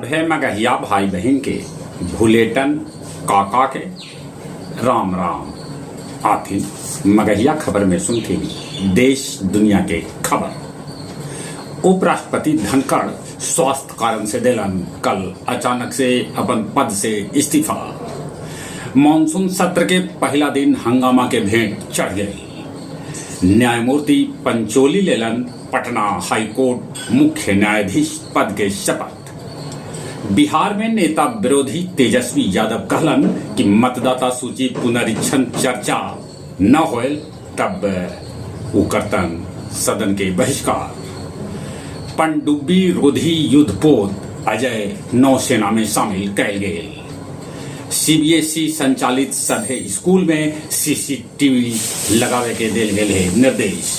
सभे मगहिया भाई बहन के भूलेटन काका के राम राम। आखिर मगहिया खबर में सुनती देश दुनिया के खबर। उपराष्ट्रपति धनखड़ स्वास्थ्य कारण से दिलन कल अचानक से अपन पद से इस्तीफा। मानसून सत्र के पहला दिन हंगामा के भेंट चढ़ गए। न्यायमूर्ति पंचोली लेलन पटना हाईकोर्ट मुख्य न्यायाधीश पद के शपथ। बिहार में नेता विरोधी तेजस्वी यादव कहलन कि मतदाता सूची पुनरीक्षण चर्चा न होए तब वो करतन सदन के बहिष्कार। पनडुब्बी रोधी युद्धपोत अजय नौसेना में शामिल कैल गए। सीबीएसई संचालित सभे स्कूल में सीसीटीवी लगावे के दिल गए निर्देश।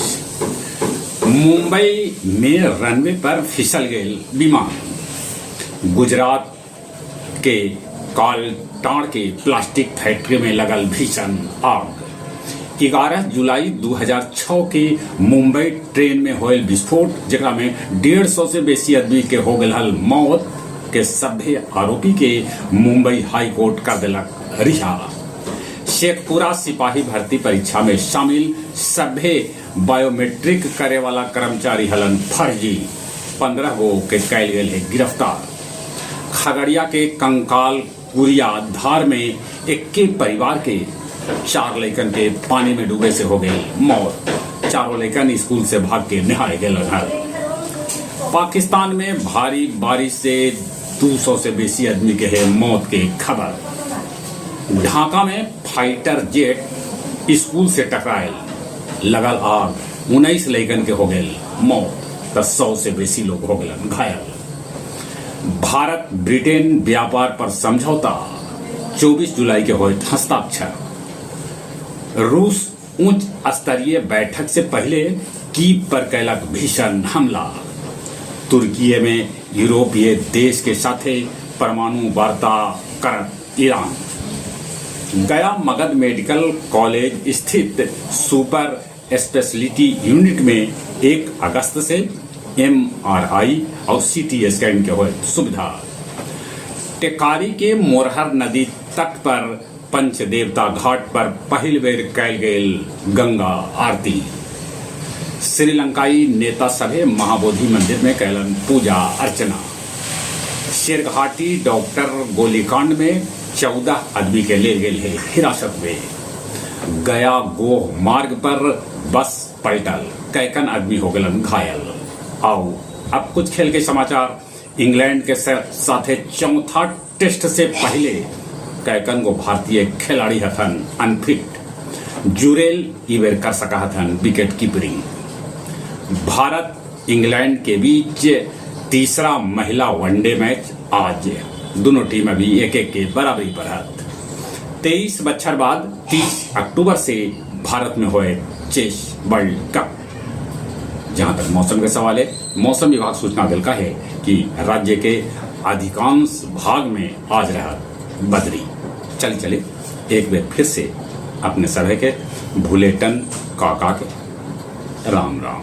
मुंबई में रनवे पर फिसल गए विमान। गुजरात के कालटाड़ के प्लास्टिक फैक्ट्री में लगल भीषण आग। 11 जुलाई 2006 के मुंबई ट्रेन में होयल विस्फोट जेकरा में 150 से बेसी आदमी के हो गल मौत के सभे आरोपी के मुंबई हाई कोर्ट कर दिलक रिहा। शेखपुरा सिपाही भर्ती परीक्षा में शामिल सभे बायोमेट्रिक करे वाला कर्मचारी हलन फर्जी। 15 गो के कैल गए है गिरफ्तार। खगड़िया के कंकाल कुरिया धार में एक के परिवार के 4 लड़कन के पानी में डूबे से हो गई मौत। 4 लड़कन स्कूल से भाग के नहाए गए। पाकिस्तान में भारी बारिश से 200 से बेसी आदमी के है मौत के खबर। ढाका में फाइटर जेट स्कूल से टकरायल लगल आग। 19 लड़कन के हो गए मौत। 100 से बेसी लोग हो गए घायल। भारत ब्रिटेन व्यापार पर समझौता 24 जुलाई के हुए हस्ताक्षर। रूस उच्च स्तरीय बैठक से पहले कीव पर कैलक भीषण हमला। तुर्की में यूरोपीय देश के साथे परमाणु वार्ता करत ईरान। गया मगध मेडिकल कॉलेज स्थित सुपर स्पेशलिटी यूनिट में 1 अगस्त से MRI और CT स्कैन के हुए सुविधा। टेकारी के मोरहर नदी तट पर पंचदेवता घाट पर पहल बेर कैल गए गंगा आरती। श्रीलंकाई नेता सभे महाबोधि मंदिर में कैलन पूजा अर्चना। शेरघाटी डॉक्टर गोलीकांड में 14 आदमी के ले गए है हिरासत में। गया गोह मार्ग पर बस पलटल, कैकन आदमी हो गए घायल। आओ अब कुछ खेल के समाचार। इंग्लैंड के साथे चौथा टेस्ट से पहले कैकन को भारतीय खिलाड़ी हथन अनफिट। जुरेल इवेर कर सका हथन विकेट कीपिंग। भारत इंग्लैंड के बीच तीसरा महिला वनडे मैच आज। दोनों टीम अभी 1-1 के बराबरी पर है। 23 बछर बाद 30 अक्टूबर से भारत में हुए चेस वर्ल्ड कप। जहां तक मौसम के सवाल है, मौसम विभाग सूचना दिलका है कि राज्य के अधिकांश भाग में आज रहा बदरी। चले एक बार फिर से अपने सभे के भूलेटन काका के राम राम।